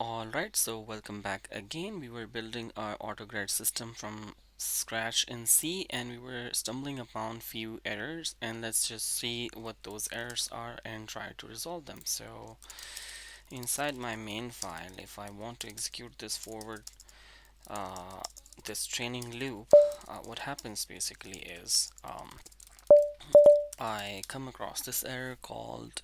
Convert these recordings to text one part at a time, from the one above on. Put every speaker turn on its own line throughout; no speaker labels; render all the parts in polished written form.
Alright, so welcome back again. We were building our Autograd system from scratch in C and we were stumbling upon few errors, and let's just see what those errors are and try to resolve them. So inside my main file, if I want to execute this forward, uh, this training loop, what happens basically is I come across this error called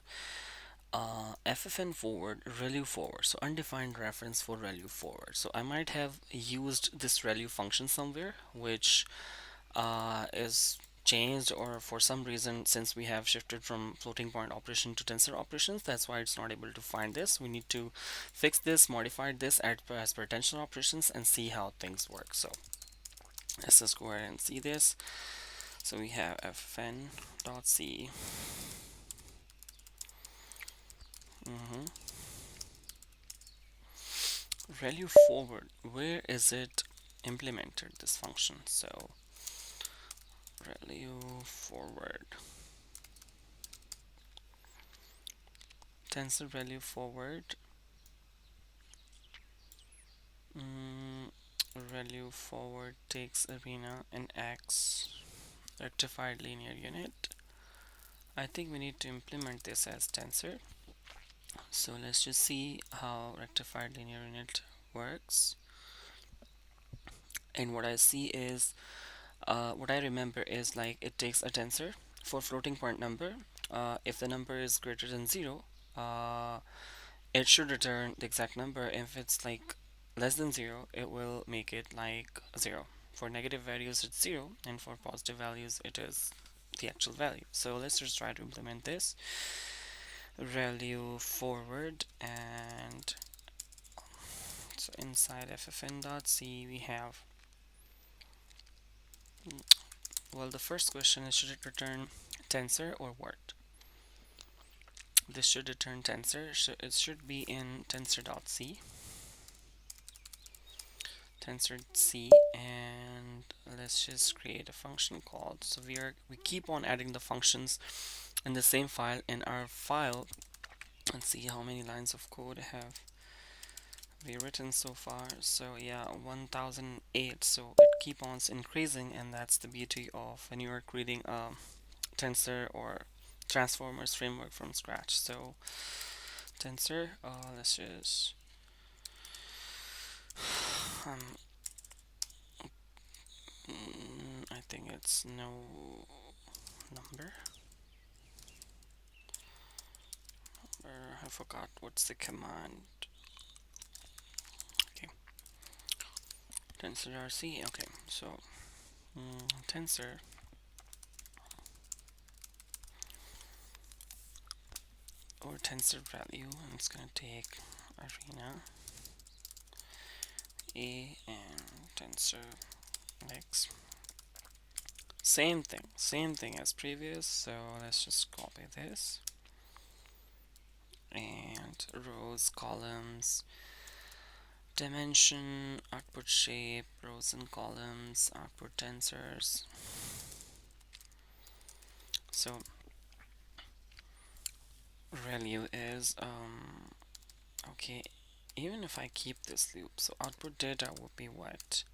ffn forward relu forward, so undefined reference for relu forward. So I might have used this relu function somewhere which is changed, or for some reason, since we have shifted from floating point operation to tensor operations, that's why it's not able to find this. We need to fix this, modify this as per tensor operations, and see how things work. So let's just go ahead and see this. So we have ffn.c. Relu forward, where is it implemented, this function? So relu forward, tensor relu forward, mm, relu forward takes arena and x rectified linear unit. I think we need to implement this as tensor. So let's just see how rectified linear unit works. And what I see is what I remember is, like, it takes a tensor for floating point number. If the number is greater than 0, uh, it should return the exact number. If it's like less than 0, it will make it like 0. For negative values it's 0, and for positive values it is the actual value. So let's just try to implement this relu forward. And so inside ffn.c we have, well, the first question is, should it return tensor or word? This should return tensor, so it should be in tensor.c, tensor.c, and let's just create a function called, so we keep on adding the functions in the same file in our file. Let's see how many lines of code have we written so far. So yeah, 1008. So it keep on increasing, and that's the beauty of when you are creating a tensor or transformers framework from scratch. So tensor, let's just um, I think it's no number. I forgot what's the command. Okay, tensor rc. Okay, so tensor or tensor value, and it's gonna take arena a and tensor x. Same thing as previous. So let's just copy this, and rows, columns, dimension, output shape, rows and columns, output tensors. So relu is okay, even if I keep this loop, so output data would be what?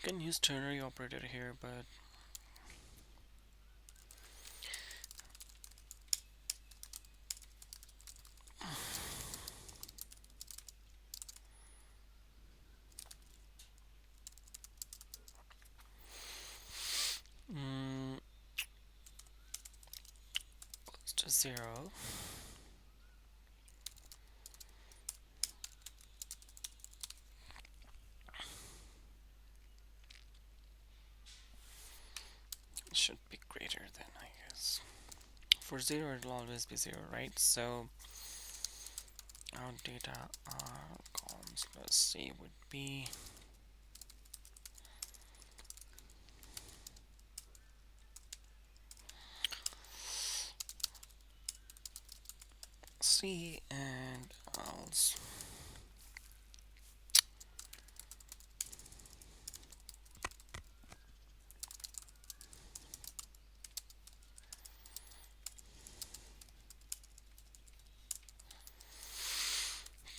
You can use ternary operator here, but close to 0. Should be greater than, I guess. For 0 it'll always be 0, right? So our data columns plus c would be c and else.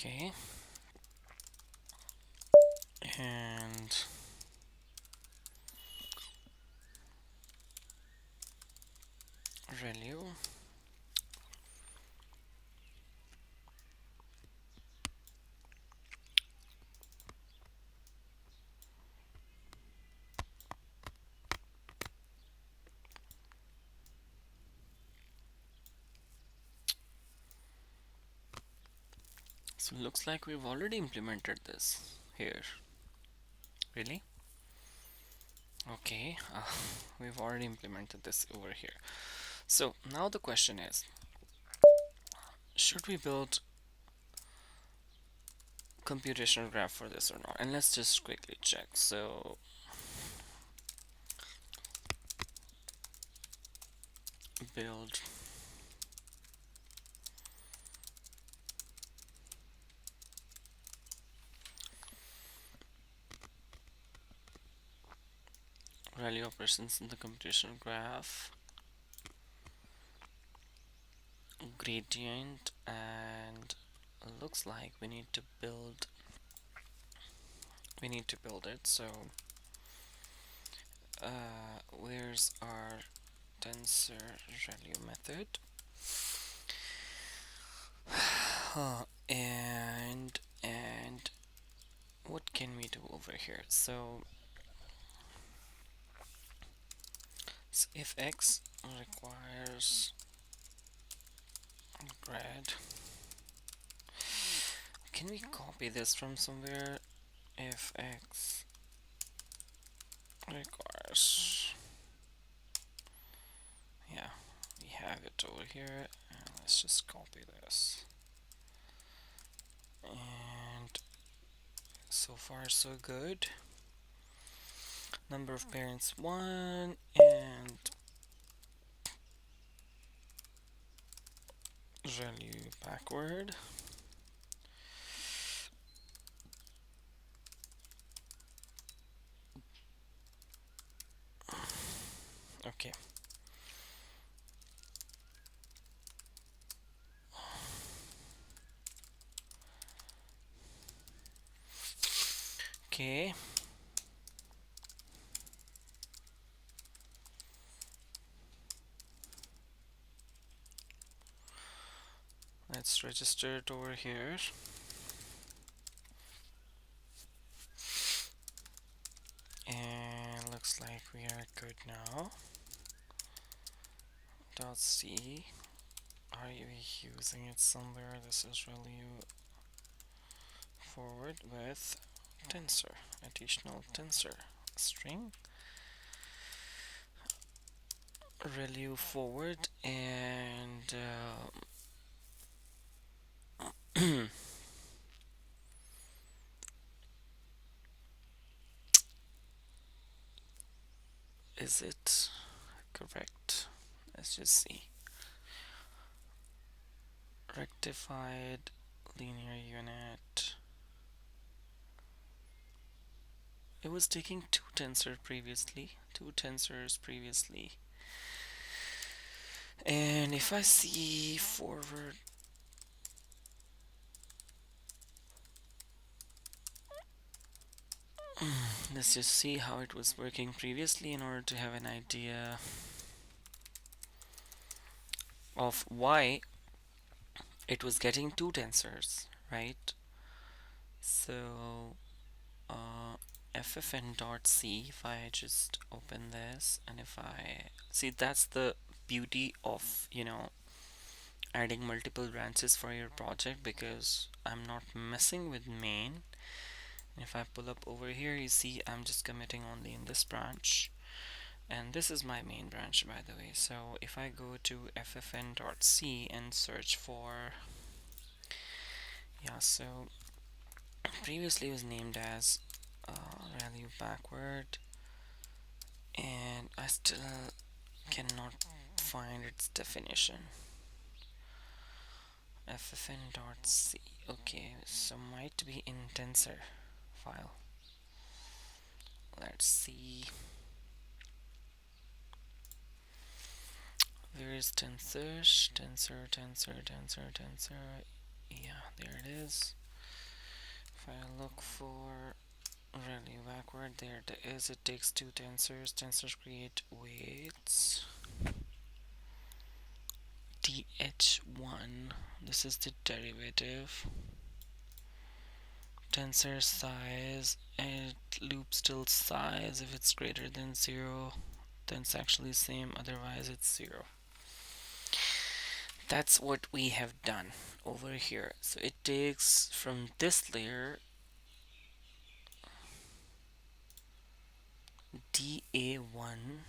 Okay, and ReLU. So looks like we've already implemented this here. Really? Okay, we've already implemented this over here. So now the question is, should we build computational graph for this or not? And let's just quickly check. So build value operations in the computational graph, gradient, and looks like we need to build it. So where's our tensor value method? And what can we do over here? So if x requires grad, can we copy this from somewhere? If x requires, yeah, we have it over here, and let's just copy this. And so far so good. Number of parents 1, and value backward. Okay. Okay. Let's register it over here. And looks like we are good now. .c. Are you using it somewhere? This is ReLU forward with tensor, additional tensor string, ReLU forward, and is it correct? Let's just see. Rectified linear unit. It was taking two tensors previously. And if I see forward, let's just see how it was working previously in order to have an idea of why it was getting two tensors, right? So ffn.c, if I just open this, and if I see, that's the beauty of adding multiple branches for your project, because I'm not messing with main. If I pull up over here, you see I'm just committing only in this branch, and this is my main branch, by the way. So if I go to ffn.c and search for, yeah, so previously it was named as value backward, and I still cannot find its definition. ffn.c, okay, so might be in tensor file. Let's see, where is tensor? Tensor. Yeah, there it is. If I look for really backward, there it is. It takes two tensors. Tensors create weights. dh1, this is the derivative. Tensor size, and it loops till size. If it's greater than 0, then it's actually same, otherwise it's 0. That's what we have done over here. So it takes from this layer da1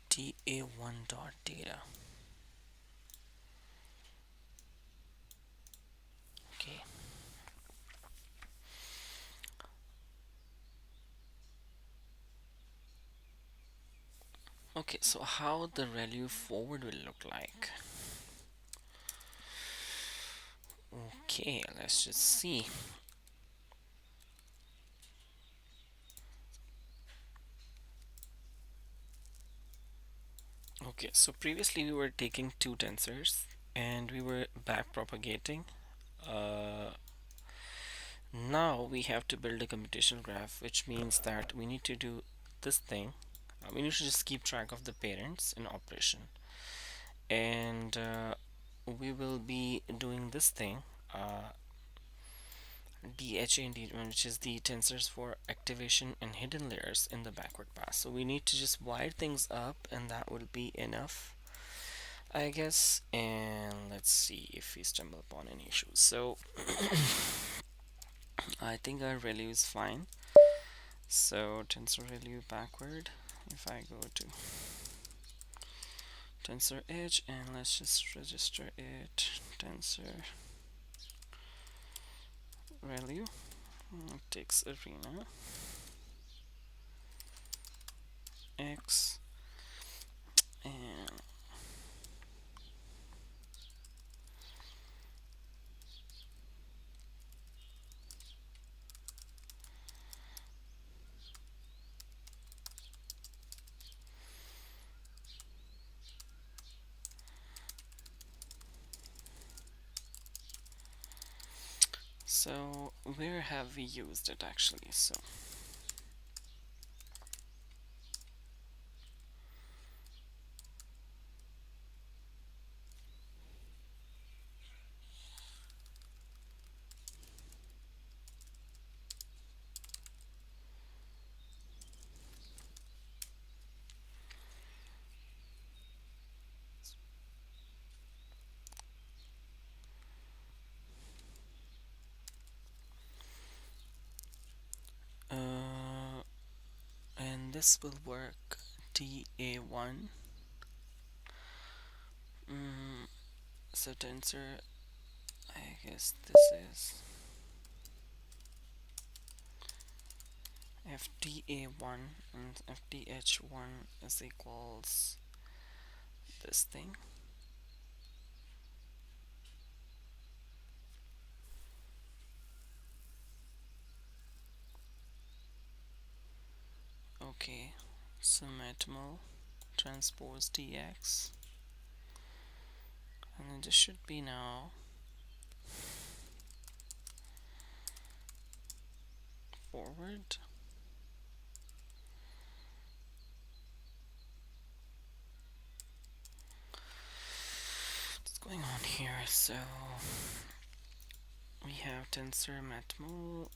da1 dot data. Okay. Okay, so how the value forward will look like. Okay, let's just see. Okay, so previously we were taking two tensors and we were backpropagating. Uh, Now we have to build a computational graph, which means that we need to do this thing. We need to just keep track of the parents in operation, and we will be doing this thing, DHA and D1, which is the tensors for activation and hidden layers in the backward pass. So we need to just wire things up, and that will be enough, I guess. And let's see if we stumble upon any issues. So I think our value is fine. So tensor value backward, if I go to tensor edge and let's just register it, tensor value, it takes arena x, and so where have we used it actually? So and this will work da1. So tensor, I guess this is fda1 and fdh1 is equals this thing. Okay, so matmal transpose dx, and then this should be now forward. What's going on here? So we have tensor matmal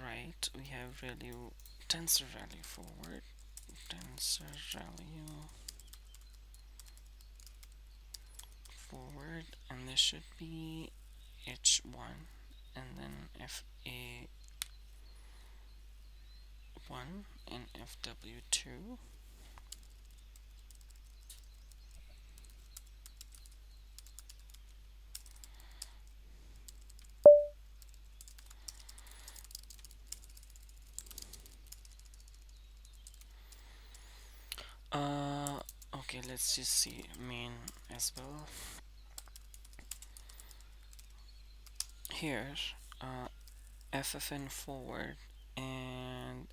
right, we have value tensor value forward, tensor value forward, and this should be h1 and then fa1 and fw2. Okay, let's just see main as well. Here, ffn forward and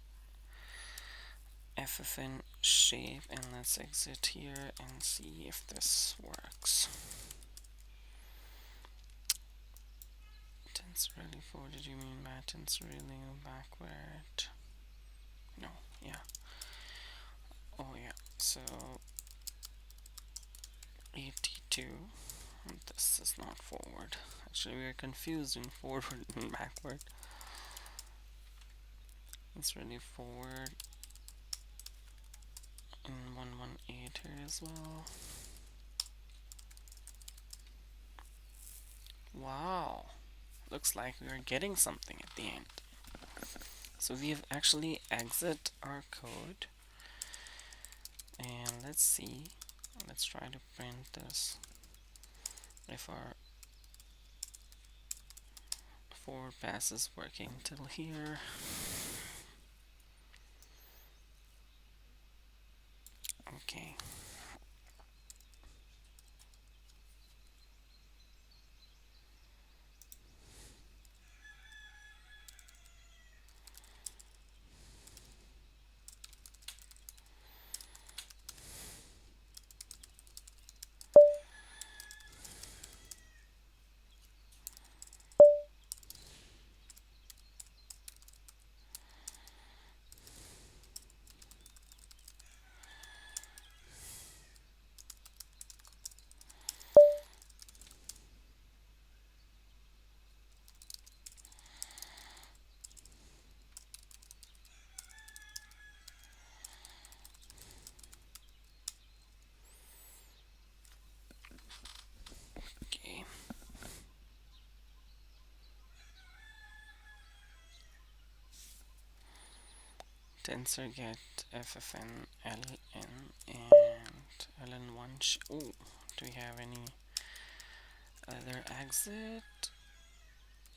ffn shape, and let's exit here and see if this works. Tensor really forward, did you mean by tensor really backward? No, yeah. Oh yeah, so 82. This is not forward. Actually, we are confused in forward and backward. It's really forward in 118 here as well. Wow, looks like we are getting something at the end. So we have actually exit our code, and let's see. Let's try to print this. If our forward pass is working till here. Okay. Okay. Tensor get ffn ln and ln1. Oh, do we have any other exit?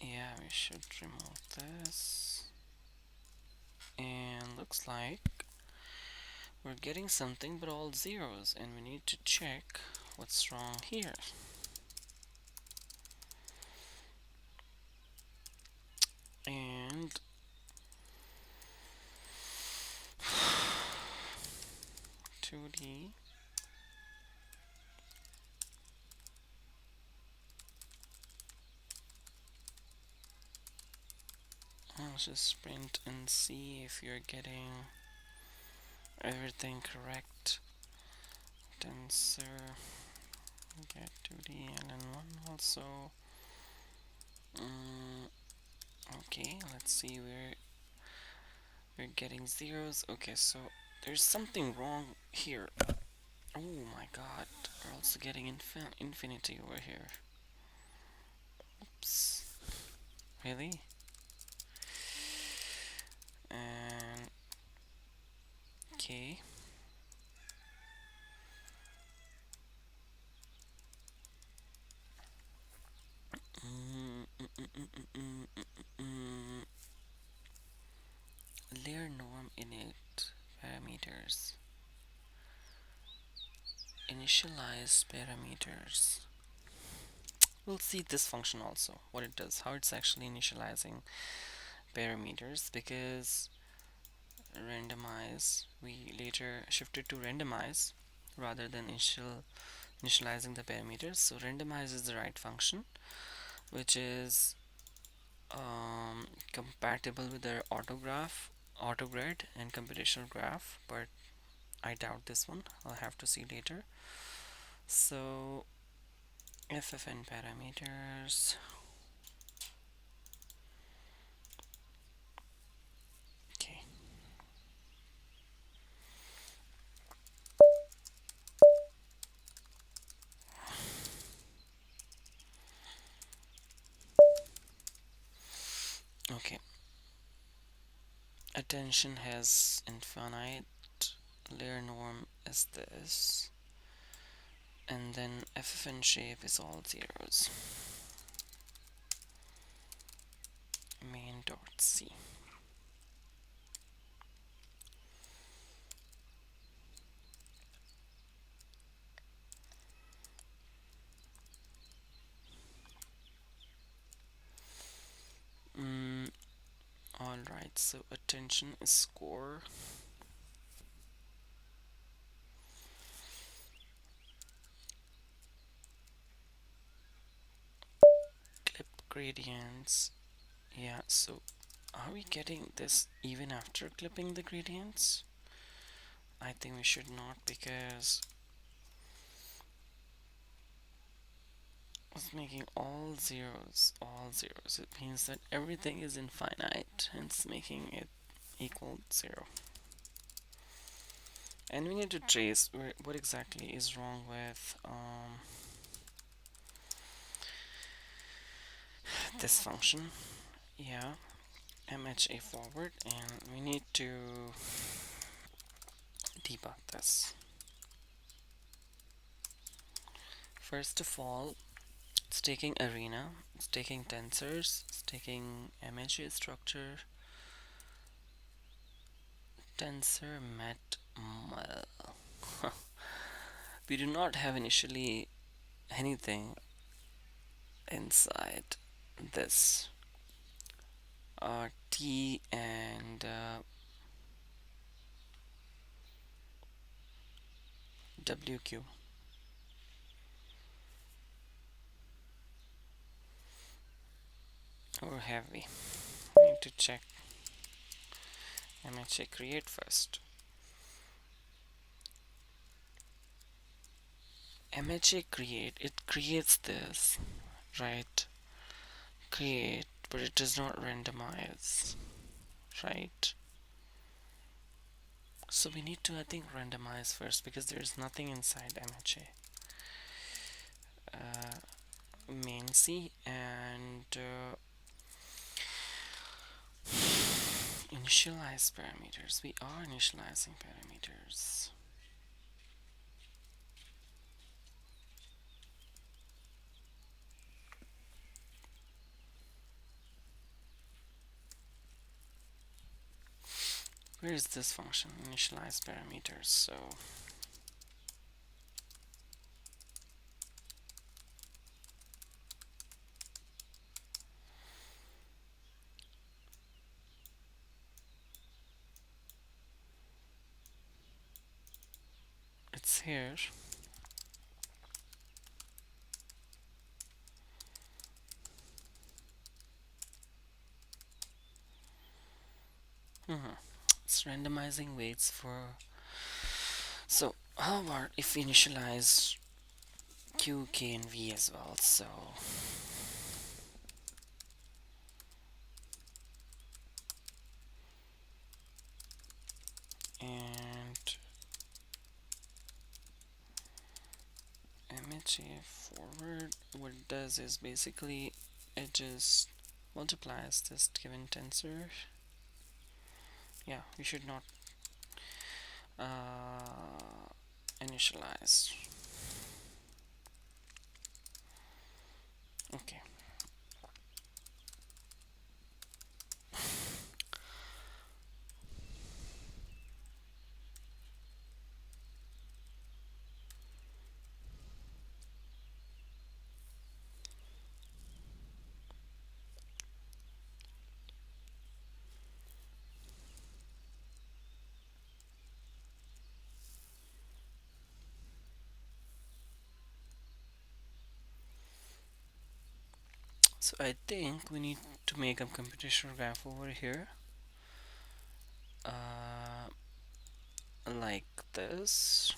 Yeah, we should remove this. And looks like we're getting something but all zeros, and we need to check what's wrong here. And 2D. Let's just print and see if you're getting everything correct. Tensor get 2D and then 1 also. Okay, let's see where we're getting zeros. Okay, so there's something wrong here. Oh my god, we're also getting infinity over here. Oops. Really? And okay. Layer norm init parameters. Initialize parameters. We'll see this function also, what it does, how it's actually initializing parameters, because randomize, we later shifted to randomize rather than initializing the parameters. So randomize is the right function, which is compatible with their Autograd and computational graph, but I doubt this one. I'll have to see later. So ffn parameters. Okay. Okay. Attention has infinite. Layer norm is this. And then ffn shape is all zeros. Main.c. Alright, so attention is score. gradients. Yeah, so are we getting this even after clipping the gradients? I think we should not, because it's making all zeros, all zeros. It means that everything is infinite, hence making it equal 0. And we need to trace what exactly is wrong with this function. Yeah, MHA forward, and we need to debug this. First of all, it's taking arena, it's taking tensors, it's taking MHA structure, tensor met mul. We do not have initially anything inside this T and WQ, or have we? Need to check MHA create first. MHA create, it creates this, right? Create, but it does not randomize, right? So we need to, I think, randomize first, because there is nothing inside MHA. Main C and initialize parameters. We are initializing parameters. Where is this function? Initialize parameters. So it's here. It's randomizing weights for. So how about if we initialize Q, K, and V as well? So and MHA forward, what it does is basically it just multiplies this given tensor. Yeah, we should not initialize. Okay. So I think we need to make a computational graph over here, like this.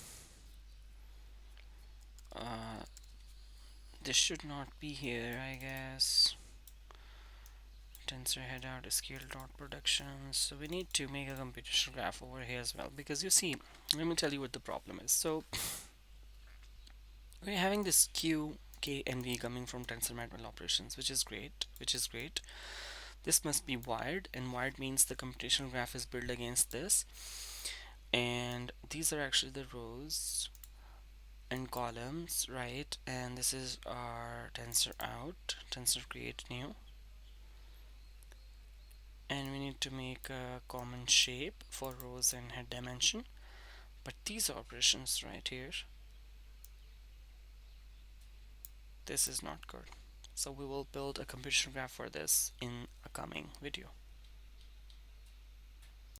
This should not be here, I guess. Tensor head out scale dot production. So we need to make a computational graph over here as well, because you see, let me tell you what the problem is. So we're having this Q, K, and V coming from tensor manual operations, which is great, This must be wired, and wired means the computational graph is built against this. And these are actually the rows and columns, right? And this is our tensor out, tensor create new. And we need to make a common shape for rows and head dimension. But these operations right here, this is not good. So we will build a computational graph for this in a coming video.